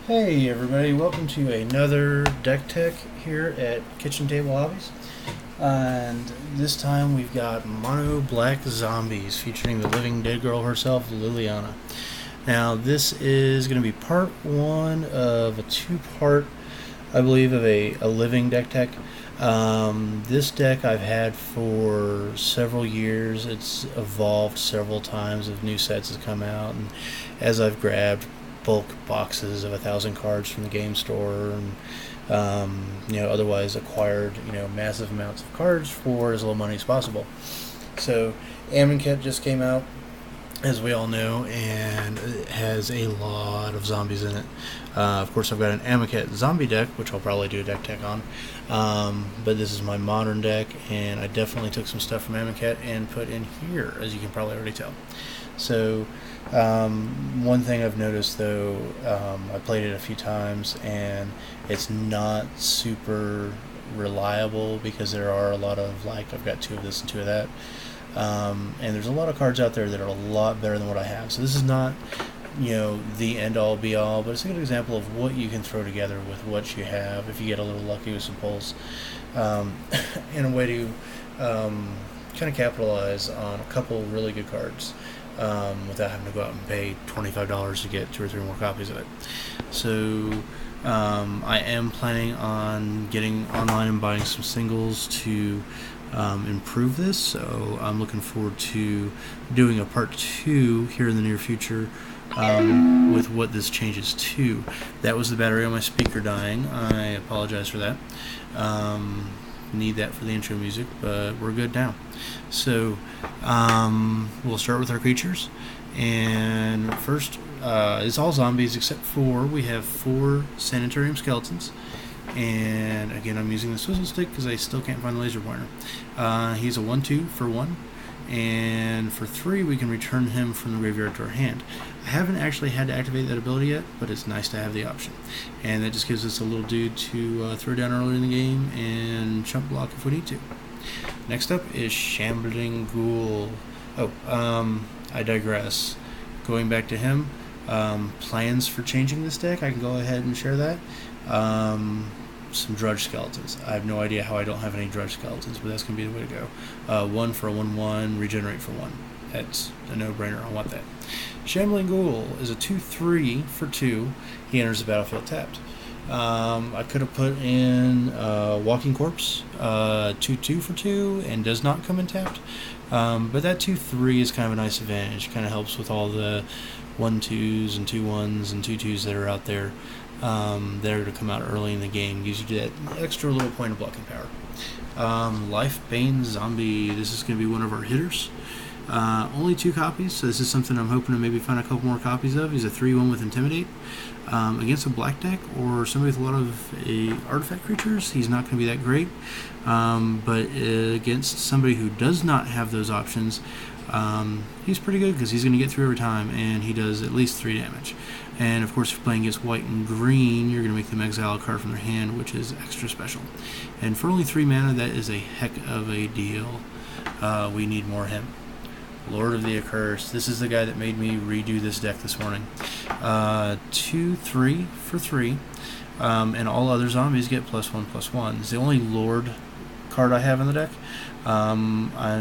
Hey everybody, welcome to another Deck Tech here at Kitchen Table Hobbies. And this time we've got Mono Black Zombies featuring the living dead girl herself, Liliana. Now this is going to be part one of a two-part, I believe, of a living Deck Tech. This deck I've had for several years. It's evolved several times as new sets have come out, and as I've grabbed bulk boxes of 1,000 cards from the game store, and otherwise acquired massive amounts of cards for as little money as possible. So Amonkhet just came out, as we all know, and it has a lot of zombies in it. Of course, I've got an Amonkhet zombie deck, which I'll probably do a deck tech on. But this is my modern deck, and I definitely took some stuff from Amonkhet and put in here, as you can probably already tell. So, one thing I've noticed though, I played it a few times, and it's not super reliable because there are a lot of, like, I've got two of this and two of that. And there's a lot of cards out there that are a lot better than what I have. So this is not, the end-all be-all, but it's a good example of what you can throw together with what you have if you get a little lucky with some pulls, in a way to kind of capitalize on a couple really good cards without having to go out and pay $25 to get 2 or 3 more copies of it. So I am planning on getting online and buying some singles to improve this, so I'm looking forward to doing a part 2 here in the near future with what this changes to. That was the battery on my speaker dying. I apologize for that. Need that for the intro music, but we're good now. So we'll start with our creatures, and first it's all zombies except for we have 4 Sanitarium skeletons. And again, I'm using the swizzle stick because I still can't find the laser pointer. He's a 1/2 for 1, and for 3 we can return him from the graveyard to our hand. I haven't actually had to activate that ability yet, but it's nice to have the option. And that just gives us a little dude to throw down early in the game and chump block if we need to. Next up is Shambling Ghoul. I digress. Going back to him, plans for changing this deck, I can go ahead and share that. Some Drudge Skeletons. I have no idea how I don't have any Drudge Skeletons, but that's going to be the way to go. 1 for a 1/1, regenerate for 1. That's a no-brainer. I want that. Shambling Ghoul is a 2/3 for 2. He enters the battlefield tapped. I could have put in Walking Corpse, 2/2 for 2, and does not come in tapped. But that 2/3 is kind of a nice advantage. Kind of helps with all the 1/2s and 2/1s and 2/2s that are out there. There to come out early in the game, gives you that extra little point of blocking power. Lifebane Zombie. This is going to be one of our hitters. Only 2 copies, so this is something I'm hoping to maybe find a couple more copies of. He's a 3/1 with Intimidate. Against a black deck or somebody with a lot of artifact creatures, he's not going to be that great. But against somebody who does not have those options, he's pretty good because he's going to get through every time, and he does at least 3 damage. And of course, if you're playing against white and green, you're going to make them exile a card from their hand, which is extra special. And for only 3 mana, that is a heck of a deal. We need more of him. Lord of the Accursed. This is the guy that made me redo this deck this morning. 2/3 for 3, and all other zombies get +1/+1. It's the only Lord card I have in the deck. I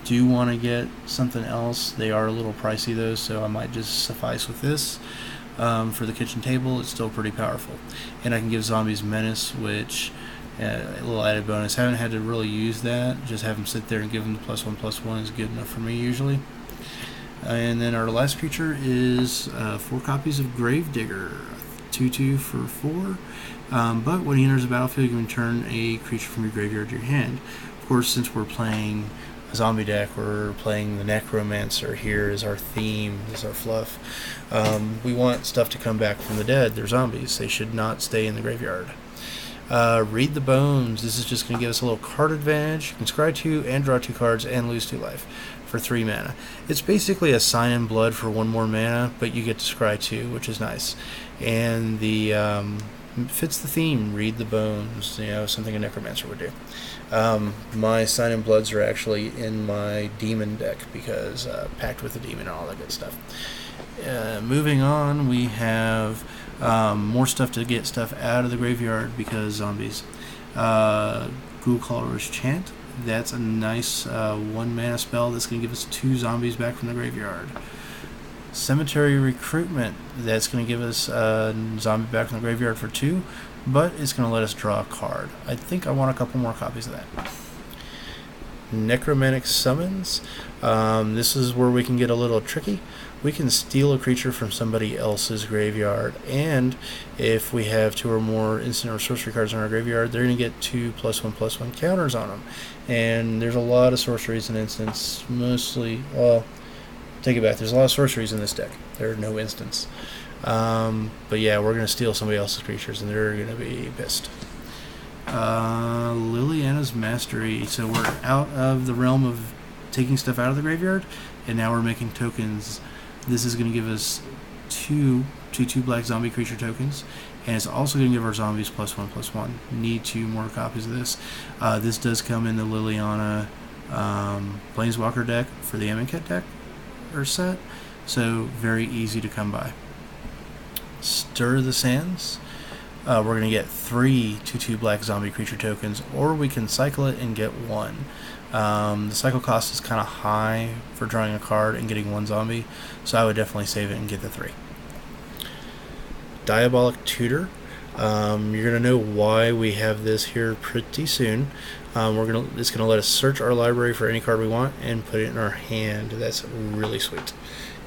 do want to get something else. They are a little pricey though, so I might just suffice with this. For the kitchen table, it's still pretty powerful. And I can give zombies Menace, which a little added bonus. Haven't had to really use that. Just have them sit there and give them the +1/+1 is good enough for me usually. And then our last creature is 4 copies of Gravedigger, 2/2 for 4. But when he enters the battlefield, you can turn a creature from your graveyard to your hand. Of course, since we're playing a zombie deck, we're playing the Necromancer here as our theme, as our fluff. We want stuff to come back from the dead. They're zombies. They should not stay in the graveyard. Read the Bones. This is just going to give us a little card advantage. You can scry 2 and draw 2 cards and lose 2 life for 3 mana. It's basically a Sign in Blood for 1 more mana, but you get to scry 2, which is nice. And the fits the theme. Read the bones, something a necromancer would do. My Sign in Bloods are actually in my demon deck because packed with the demon and all that good stuff. Moving on, we have more stuff to get stuff out of the graveyard because zombies. Ghoul Caller's Chant. That's a nice 1 mana spell that's going to give us 2 zombies back from the graveyard. Cemetery Recruitment. That's going to give us a zombie back from the graveyard for 2, but it's going to let us draw a card. I think I want a couple more copies of that. Necromantic Summons. This is where we can get a little tricky. We can steal a creature from somebody else's graveyard, and if we have 2 or more instant or sorcery cards in our graveyard, they're going to get 2 +1/+1 counters on them. And there's a lot of sorceries and instants, mostly, well, take it back, there's a lot of sorceries in this deck. There are no instants. But yeah, we're going to steal somebody else's creatures, and they're going to be pissed. Liliana's Mastery. So we're out of the realm of taking stuff out of the graveyard, and now we're making tokens. This is going to give us 2 black zombie creature tokens, and it's also going to give our zombies +1/+1. Need 2 more copies of this. This does come in the Liliana Planeswalker deck for the MTG deck or set, so very easy to come by. Stir the Sands. We're going to get 3 2/2 black zombie creature tokens, or we can cycle it and get 1. The cycle cost is kind of high for drawing a card and getting 1 zombie, so I would definitely save it and get the 3. Diabolic Tutor. You're going to know why we have this here pretty soon. It's going to let us search our library for any card we want and put it in our hand. That's really sweet.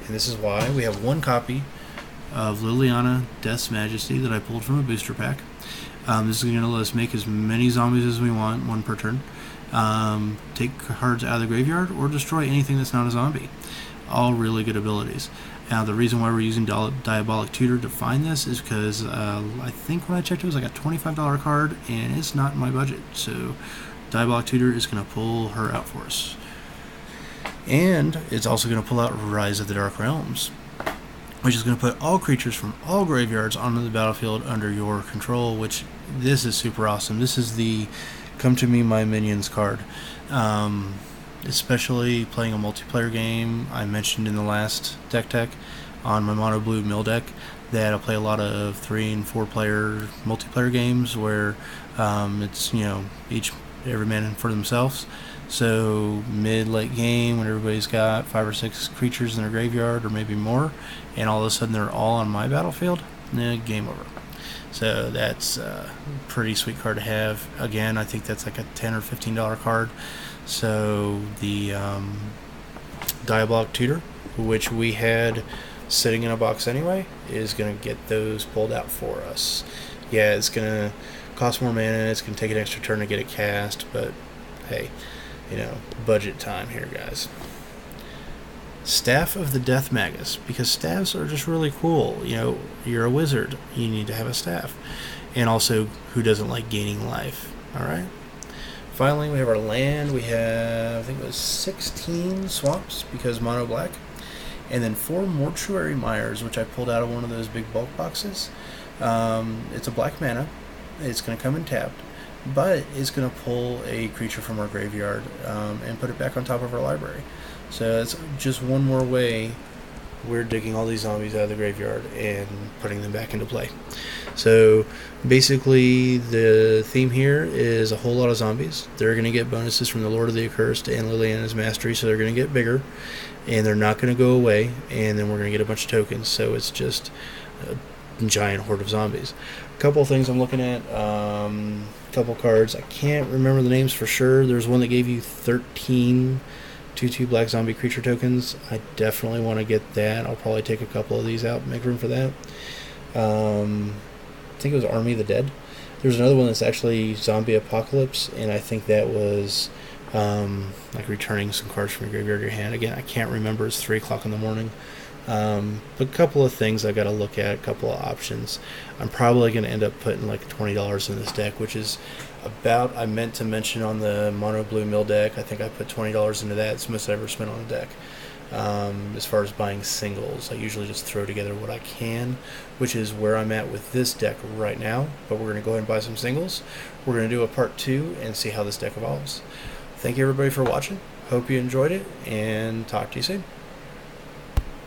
And this is why we have 1 copy of Liliana Death's Majesty that I pulled from a booster pack. This is going to let us make as many zombies as we want, 1 per turn. Take cards out of the graveyard or destroy anything that's not a zombie. All really good abilities. Now, the reason why we're using Diabolic Tutor to find this is because I think when I checked it was like a $25 card, and it's not in my budget. So Diabolic Tutor is going to pull her out for us. And it's also going to pull out Rise of the Dark Realms, which is going to put all creatures from all graveyards onto the battlefield under your control, which this is super awesome. This is the Come to Me, My Minions card. Especially playing a multiplayer game. I mentioned in the last Deck Tech on my Mono Blue Mill deck that I play a lot of 3 and 4 player multiplayer games where it's every man for themselves. So mid-late game when everybody's got 5 or 6 creatures in their graveyard or maybe more, and all of a sudden they're all on my battlefield, game over. So that's a pretty sweet card to have. Again, I think that's like a $10 or $15 card. So the Diabolic Tutor, which we had sitting in a box anyway, is going to get those pulled out for us. Yeah, it's going to cost more mana, it's going to take an extra turn to get it cast, but hey, budget time here, guys. Staff of the Death Magus, because staffs are just really cool. You're a wizard, you need to have a staff. And also, who doesn't like gaining life? Alright. Finally, we have our land. We have, I think it was 16 swamps because mono black. And then 4 Mortuary Mires, which I pulled out of one of those big bulk boxes. It's a black mana. It's going to come in tapped, but it's going to pull a creature from our graveyard and put it back on top of our library. So it's just one more way we're digging all these zombies out of the graveyard and putting them back into play. So basically the theme here is a whole lot of zombies. They're going to get bonuses from the Lord of the Accursed and Liliana's Mastery, so they're going to get bigger, and they're not going to go away, and then we're going to get a bunch of tokens. So it's just a giant horde of zombies. A couple of things I'm looking at, couple cards. I can't remember the names for sure. There's one that gave you 13 2/2 black zombie creature tokens. I definitely want to get that. I'll probably take a couple of these out and make room for that. I think it was Army of the Dead. There's another one that's actually Zombie Apocalypse, and I think that was like returning some cards from your graveyard to your hand. Again, I can't remember. It's 3 o'clock in the morning. But a couple of things I got to look at, a couple of options. I'm probably going to end up putting like $20 in this deck, which is about, I meant to mention on the Mono Blue Mill deck, I think I put $20 into that. It's the most I ever spent on a deck. as far as buying singles. I usually just throw together what I can, which is where I'm at with this deck right now. But we're going to go ahead and buy some singles. We're going to do a part 2 and see how this deck evolves. Thank you everybody for watching. Hope you enjoyed it, and talk to you soon.